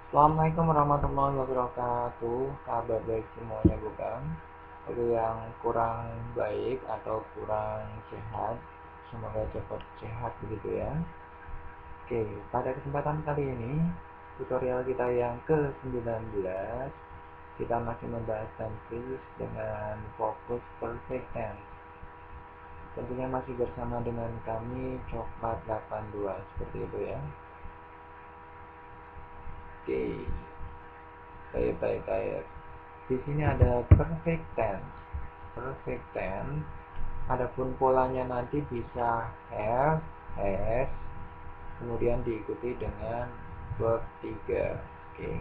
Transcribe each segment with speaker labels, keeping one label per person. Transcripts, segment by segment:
Speaker 1: Assalamualaikum warahmatullahi wabarakatuh. Kabar baik semuanya bukan? Bagi yang kurang baik atau kurang sehat, semoga cepat sehat begitu ya. Oke, pada kesempatan kali ini, tutorial kita yang ke-19, kita masih membahas tenses dengan fokus perfect tense. Tentunya masih bersama dengan kami Coklat 82 seperti itu ya. Oke, baik. Di sini ada perfect tense. Perfect tense. Adapun polanya nanti bisa have, has, kemudian diikuti dengan verb 3. Oke.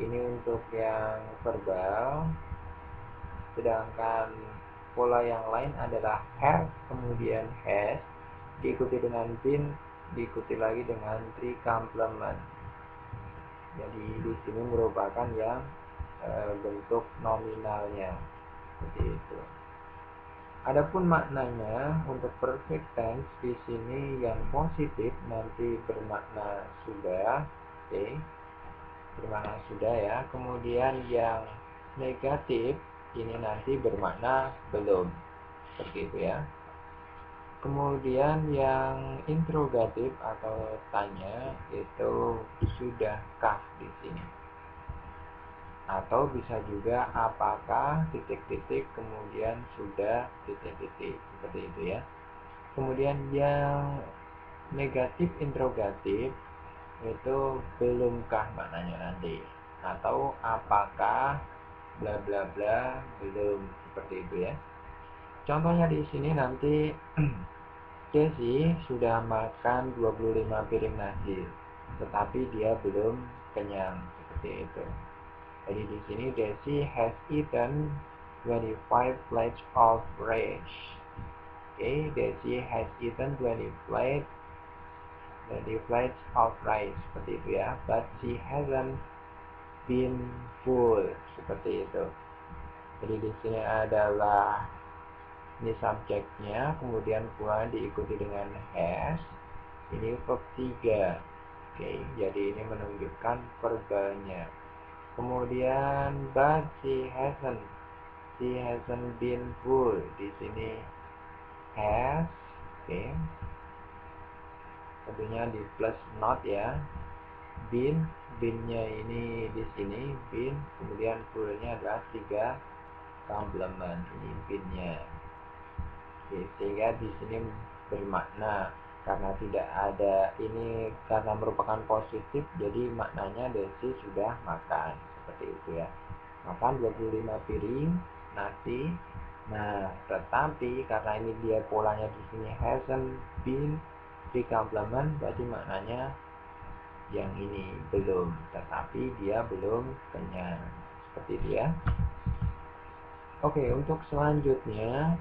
Speaker 1: Ini untuk yang verbal. Sedangkan pola yang lain adalah have, kemudian has, diikuti dengan been, diikuti lagi dengan three complement. Jadi di sini merupakan yang bentuk nominalnya seperti itu. Adapun maknanya untuk perfect tense di sini yang positif nanti bermakna sudah, oke, bermakna sudah ya. Kemudian yang negatif ini nanti bermakna belum, seperti itu ya. Kemudian yang interrogatif atau tanya itu sudahkah di sini. Atau bisa juga apakah titik-titik kemudian sudah titik-titik seperti itu ya. Kemudian yang negatif interrogatif itu belumkah maknanya nanti, atau apakah bla bla bla belum, seperti itu ya. Contohnya di sini nanti Desi sudah makan 25 piring nasi, tetapi dia belum kenyang, seperti itu. Jadi di sini Desi has eaten 25 plates of rice. Okay, Desi has eaten 20 plates of rice, seperti itu ya. But she hasn't been full, seperti itu. Jadi di sini adalah ini subjeknya, kemudian full diikuti dengan has. Ini verb 3. Oke, jadi ini menunjukkan verbalnya. Kemudian but she hasn't been full. Di sini has, oke. Tentunya di plus not ya. Been-nya ini di sini been, kemudian full-nya adalah 3 complement. Ini been-nya. Oke, sehingga di sini bermakna karena tidak ada ini, karena merupakan positif, jadi maknanya Desi sudah makan, seperti itu ya. Makan 25 piring nasi. Nah, tetapi karena ini dia polanya di sini hasn't been di complement, berarti maknanya yang ini belum, tetapi dia belum kenyang, seperti itu ya. Oke, untuk selanjutnya,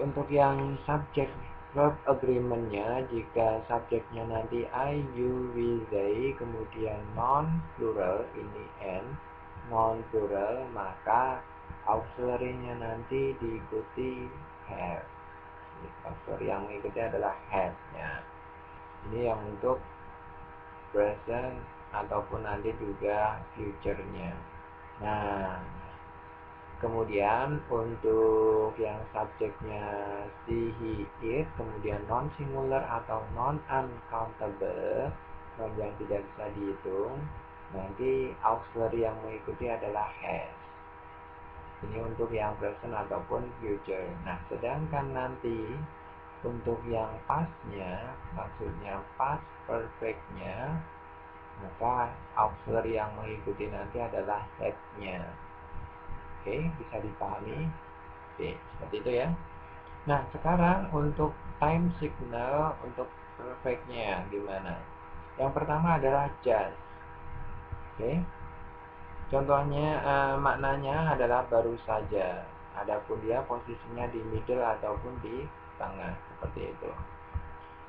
Speaker 1: untuk yang subject verb agreement-nya, jika subjeknya nanti I, you, we, they, kemudian non plural ini and, non plural, maka auxiliary-nya nanti diikuti have. Auxiliary yang mengikuti adalah have-nya. Ini yang untuk present ataupun nanti juga future-nya. Nah, kemudian untuk yang subjeknya she, he, it, kemudian non singular atau non uncountable, non yang tidak bisa dihitung, nanti auxiliary yang mengikuti adalah has. Ini untuk yang present ataupun future. Nah, sedangkan nanti untuk yang past-nya, maksudnya past perfect-nya, maka auxiliary yang mengikuti nanti adalah had-nya. Oke, bisa dipahami? Oke, seperti itu ya. Nah, sekarang untuk time signal untuk perfect-nya gimana? Yang pertama adalah just. Oke. Contohnya maknanya adalah baru saja. Adapun dia posisinya di middle ataupun di tengah, seperti itu.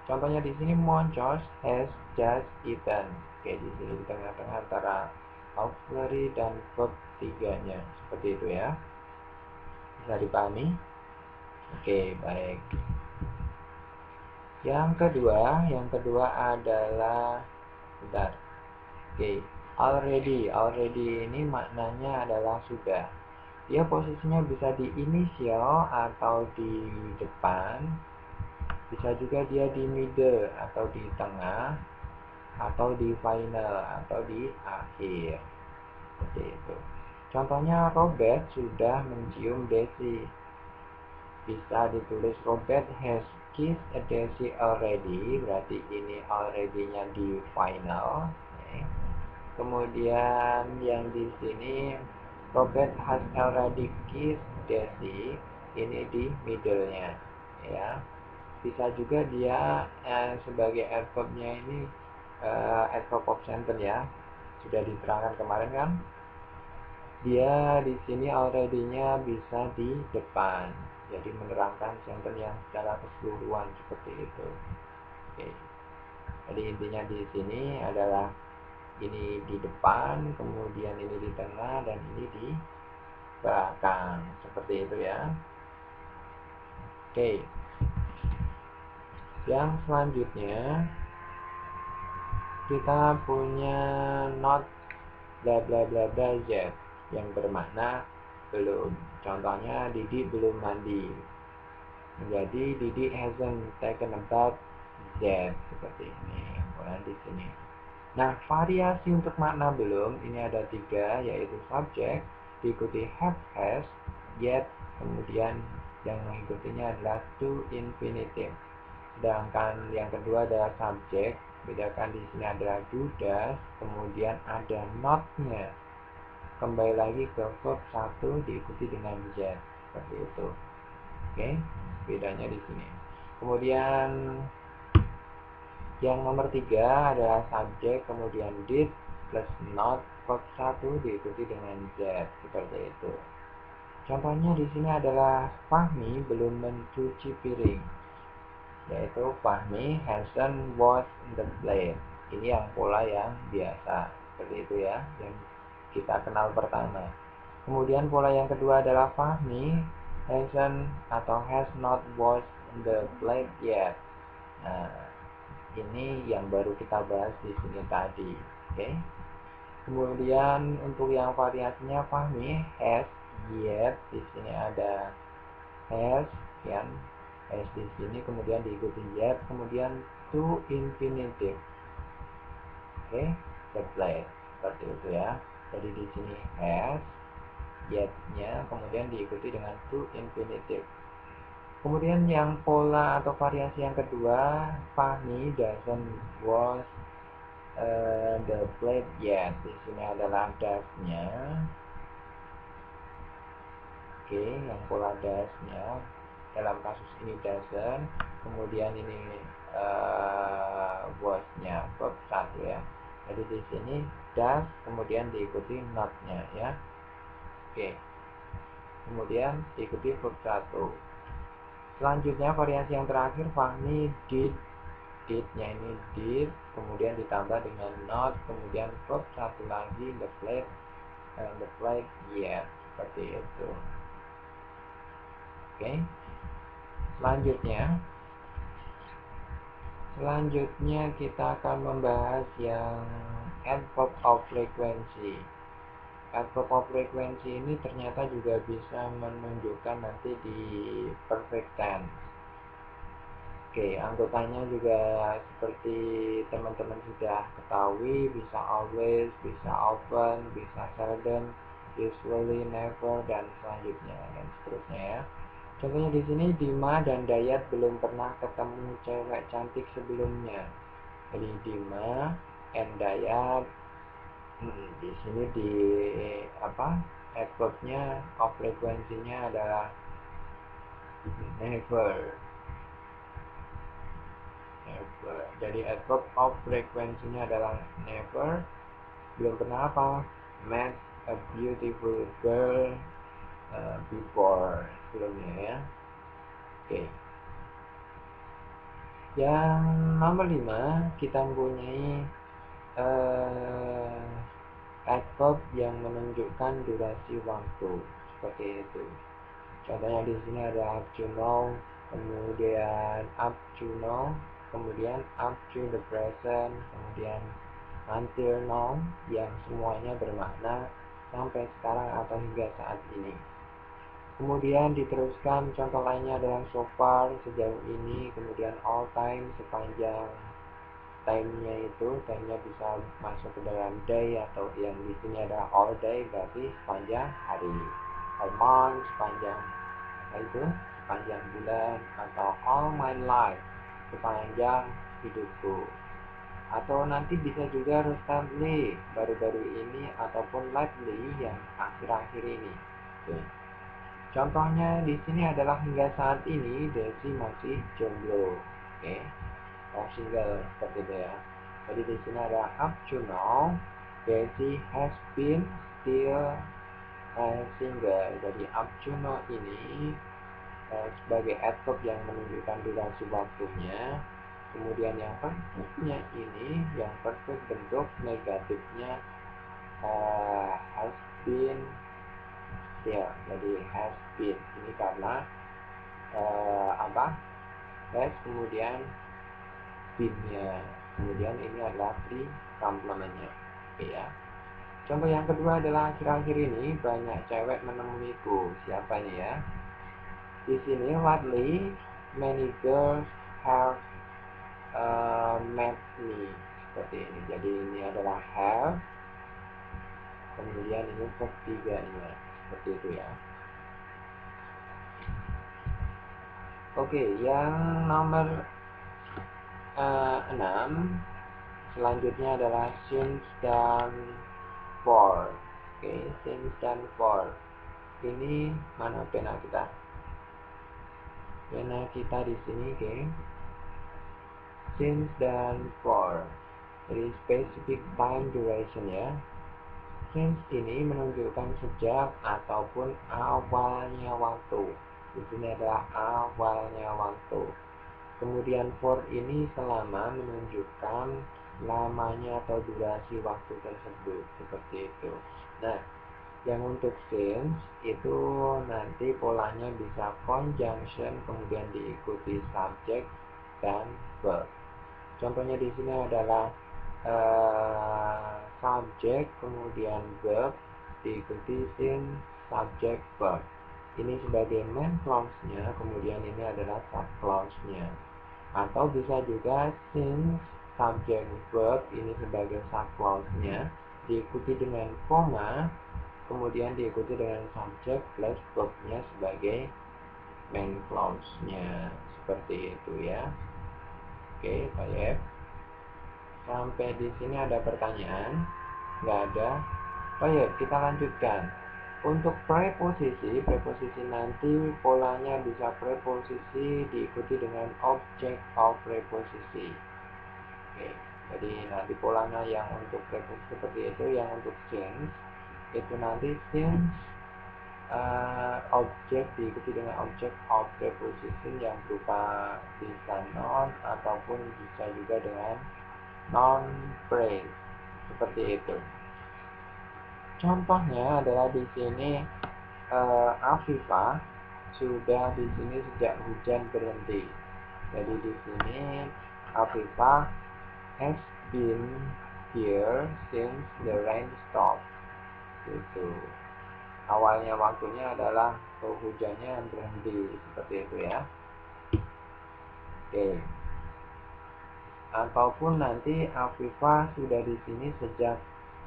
Speaker 1: Contohnya di sini Monchos has just eaten. Oke, di sini di tengah-tengah antara auxiliary dan verb 3-nya, seperti itu ya. Bisa dipahami? Oke, baik. Yang kedua adalah bentar. Oke, already ini maknanya adalah sudah. Dia posisinya bisa di initial atau di depan, bisa juga dia di middle atau di tengah, atau di final atau di akhir. Seperti itu. Contohnya Robert sudah mencium Daisy. Bisa ditulis Robert has kissed Daisy already, berarti ini already-nya di final. Kemudian yang di sini Robert has already kissed Daisy, ini di middle-nya, ya. Bisa juga dia sebagai adverb-nya ini adverb of sentence, ya. Sudah diterangkan kemarin kan? Dia di sini already-nya bisa di depan, jadi menerangkan sentence yang secara keseluruhan seperti itu. Oke. Jadi intinya di sini adalah ini di depan, kemudian ini di tengah, dan ini di belakang, seperti itu ya. Oke. Yang selanjutnya kita punya not bla bla bla bla yet, yang bermakna belum. Contohnya Didi belum mandi. Jadi Didi hasn't taken a bath yet, seperti ini. Kemudian di sini. Nah, variasi untuk makna belum ini ada 3, yaitu subjek diikuti have, has, yet, kemudian yang mengikutinya adalah to infinitive. Sedangkan yang kedua adalah subjek, bedakan di sini adalah do, does, kemudian ada not-nya. Kembali lagi ke verb 1 diikuti dengan yet, seperti itu. Oke, bedanya di sini. Kemudian yang nomor 3 adalah subjek, kemudian did plus not, verb 1 diikuti dengan z, seperti itu. Contohnya di sini adalah Fahmi belum mencuci piring, yaitu Fahmi hasn't washed the plate. Ini yang pola yang biasa, seperti itu ya, yang kita kenal pertama. Kemudian pola yang kedua adalah Fahmi hasn't atau has not washed the plate yet. Nah, ini yang baru kita bahas di sini tadi. Oke. Kemudian untuk yang variasinya Fahmi has, yet, di sini ada has, kan, has di sini, kemudian diikuti yet, kemudian to infinitive. Oke, the plate, seperti itu ya. Jadi di sini has, yet-nya, kemudian diikuti dengan to infinitive. Kemudian yang pola atau variasi yang kedua, Fahmi doesn't wash the plate yet. Di sini adalah does-nya. Oke, yang pola does-nya dalam kasus ini doesn't. Kemudian ini wash-nya verb 1 ya. Jadi di sini does, kemudian diikuti not-nya ya. Oke. Kemudian diikuti verb 1. Selanjutnya variasi yang terakhir Fahmi did-nya ini did, kemudian ditambah dengan not, kemudian verb 1 lagi the plate yet, seperti itu. Oke. Selanjutnya kita akan membahas yang adverb of frequency. Adverb of frequency ini ternyata juga bisa menunjukkan nanti di perfect tense. Oke, anggotanya juga seperti teman-teman sudah ketahui, bisa always, bisa often, bisa seldom, usually, never, dan selanjutnya, dan seterusnya ya. Contohnya di sini Dima dan Dayat belum pernah ketemu cewek cantik sebelumnya. Jadi Dima and Dayat, di sini di adverbnya of frekuensinya adalah never. Jadi adverb of frekuensinya adalah never. Belum pernah apa? Met a beautiful girl before, sebelumnya ya. Oke. Yang nomor 5 kita mempunyai adverb yang menunjukkan durasi waktu, seperti itu. Contohnya di sini ada up to now, kemudian up to now, kemudian up to the present, kemudian until now, yang semuanya bermakna sampai sekarang atau hingga saat ini. Kemudian diteruskan contoh lainnya adalah so far, sejauh ini, kemudian all time, sepanjang time-nya itu, time-nya bisa masuk ke dalam day atau yang di sini adalah all day, berarti sepanjang hari. All month, sepanjang apa itu? Sepanjang bulan, atau all my life, sepanjang hidupku. Atau nanti bisa juga recently, baru-baru ini, ataupun lately, yang akhir-akhir ini. Oke. Contohnya di sini adalah hingga saat ini Desi masih jomblo, oke, or single seperti itu ya. Jadi di sini ada up to now, Desi has been still single. Jadi up to now ini sebagai adverb yang menunjukkan durasi waktunya. Kemudian yang perfectnya ini, yang perfect bentuk negatifnya has been still. Jadi has been ini karena apa? Has kemudian been-nya. Kemudian ini adalah pre complement-nya. Oke ya. Contoh yang kedua adalah akhir-akhir ini banyak cewek menemuiku. Siapa ini ya? Di sini lately many girls have met me, seperti ini. Jadi ini adalah have, kemudian ini verb 3-nya, seperti itu ya. Oke, yang nomor 6 selanjutnya adalah since dan for. Oke, since dan for. Ini mana pena kita? Pena kita di sini, oke. Since dan for. Jadi specific time duration ya. Since ini menunjukkan sejak ataupun awalnya waktu. Di sini adalah awalnya waktu. Kemudian for ini selama menunjukkan lamanya atau durasi waktu tersebut, seperti itu. Nah, yang untuk since itu nanti polanya bisa conjunction, kemudian diikuti subject dan verb. Contohnya di sini adalah subject, kemudian verb, diikuti since, subject, verb. Ini sebagai main clause-nya, kemudian ini adalah sub clause-nya. Atau bisa juga since, subject, verb, ini sebagai sub clause-nya, diikuti dengan koma, kemudian diikuti dengan subject plus verb-nya sebagai main clause-nya. Seperti itu ya. Oke, baik. Sampai di sini ada pertanyaan? Nggak ada. Baik, kita lanjutkan. Untuk preposisi nanti polanya bisa preposisi diikuti dengan object of preposisi. Oke, jadi nanti polanya yang untuk preposisi seperti itu, yang untuk since itu nanti since object diikuti dengan object of preposition yang berupa bisa noun ataupun bisa juga dengan non phrase seperti itu. Contohnya adalah di sini Afifah sudah di sini sejak hujan berhenti. Jadi di sini Afifah has been here since the rain stopped. Itu awalnya waktunya adalah hujannya berhenti, seperti itu ya. Oke. Ataupun nanti Afifah sudah di sini sejak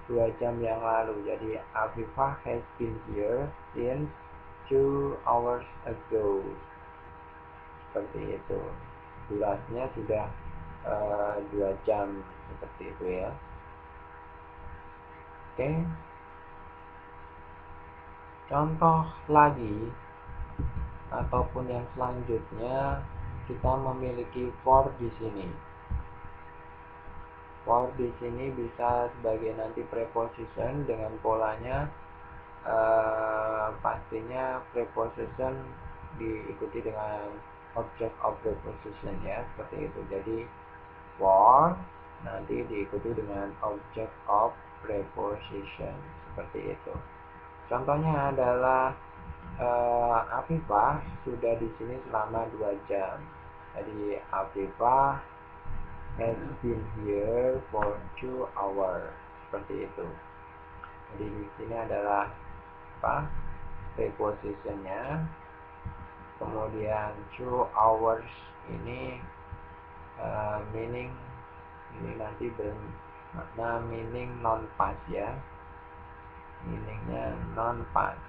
Speaker 1: 2 jam yang lalu. Jadi Afifah has been here since 2 hours ago. Seperti itu. Durasinya sudah 2 jam seperti itu ya. Oke. Contoh lagi ataupun yang selanjutnya kita memiliki for di sini. For di sini bisa sebagai nanti preposition dengan polanya pastinya preposition diikuti dengan object of preposition ya, seperti itu. Jadi for nanti diikuti dengan object of preposition seperti itu. Contohnya adalah Afifah sudah di sini selama 2 jam. Jadi Afifah has been here for 2 hours. Seperti itu. Jadi di sini adalah apa? Prepositionnya. Kemudian 2 hours ini meaning ini nanti bermakna meaning non past ya. Meaningnya non past.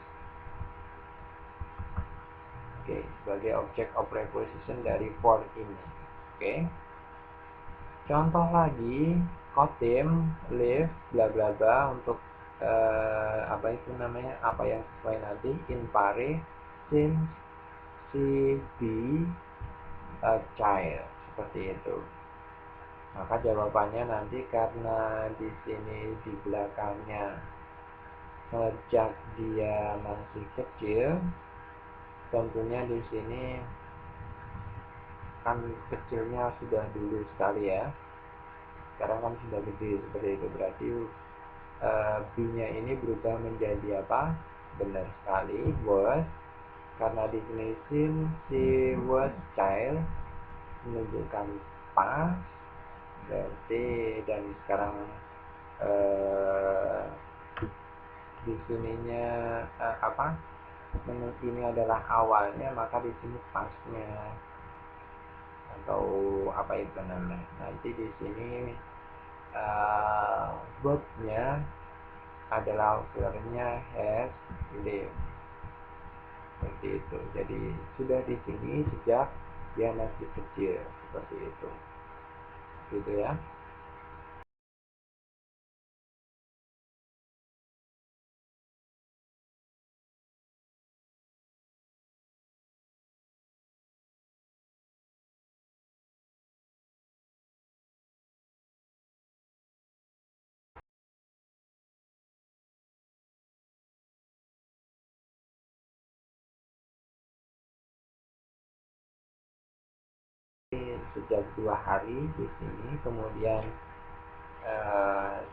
Speaker 1: Oke, sebagai object of preposition dari for ini. Oke. Contoh lagi, Kotim, live, bla bla bla untuk apa itu namanya? Apa yang sesuai nanti in pare since she be a child, seperti itu. Maka jawabannya nanti karena di sini di belakangnya sejak dia masih kecil, tentunya di sini kan kecilnya sudah dulu sekali ya. Sekarang kan sudah gede seperti itu, berarti B-nya ini berubah menjadi apa? Benar sekali, was. Karena di sini since she was child menunjukkan past, berarti dan sekarang di sininya apa? Menurut ini adalah awalnya, maka di sini pastnya atau apa itu namanya? Nanti di sini verbnya adalah auxiliary-nya has lived. Seperti itu. Jadi sudah di sini sejak dia masih kecil, seperti itu. Gitu ya. Sejak 2 hari di sini, kemudian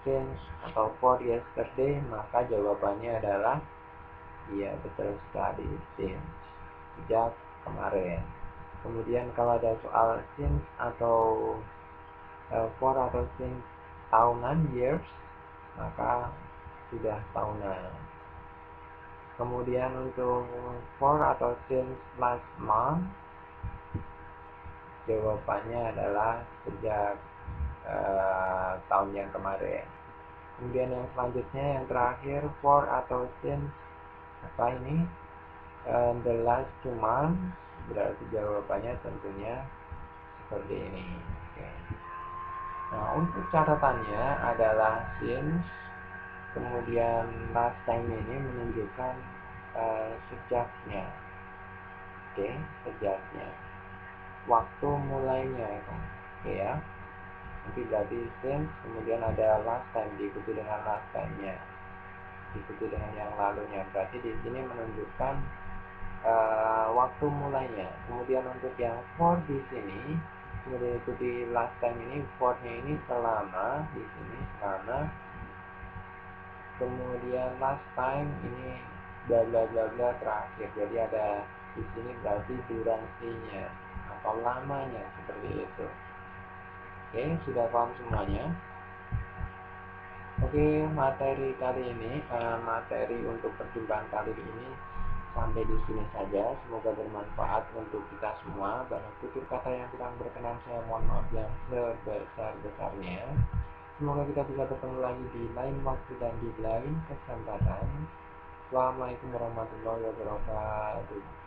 Speaker 1: since atau for yesterday, maka jawabannya adalah iya betul sekali, since sejak kemarin. Kemudian kalau ada soal since atau for atau since tahunan years, maka sudah tahunan. Kemudian untuk for atau since last month, jawabannya adalah sejak tahun yang kemarin. Kemudian yang selanjutnya yang terakhir for atau since apa ini the last 2 months, berarti jawabannya tentunya seperti ini. Oke. Nah, untuk catatannya adalah since kemudian last time ini menunjukkan sejaknya. Oke, sejaknya. Waktu mulainya itu. Oke ya. Nanti berarti since kemudian ada last time diikuti dengan last time-nya. Diikuti dengan yang lalunya. Berarti di sini menunjukkan waktu mulainya. Kemudian untuk yang for di sini kemudian ikuti last time ini, for-nya ini selama di sini selama, kemudian last time ini bla bla bla bla terakhir. Jadi ada di sini berarti durasinya atau lamanya seperti itu. Oke, sudah paham semuanya? Oke, materi kali ini, materi untuk perjumpaan kali ini sampai di sini saja. Semoga bermanfaat untuk kita semua. Banyak tutur kata yang kurang berkenan, saya mohon maaf yang sebesar-besarnya. Semoga kita bisa bertemu lagi di lain waktu dan di lain kesempatan. Assalamualaikum warahmatullahi wabarakatuh.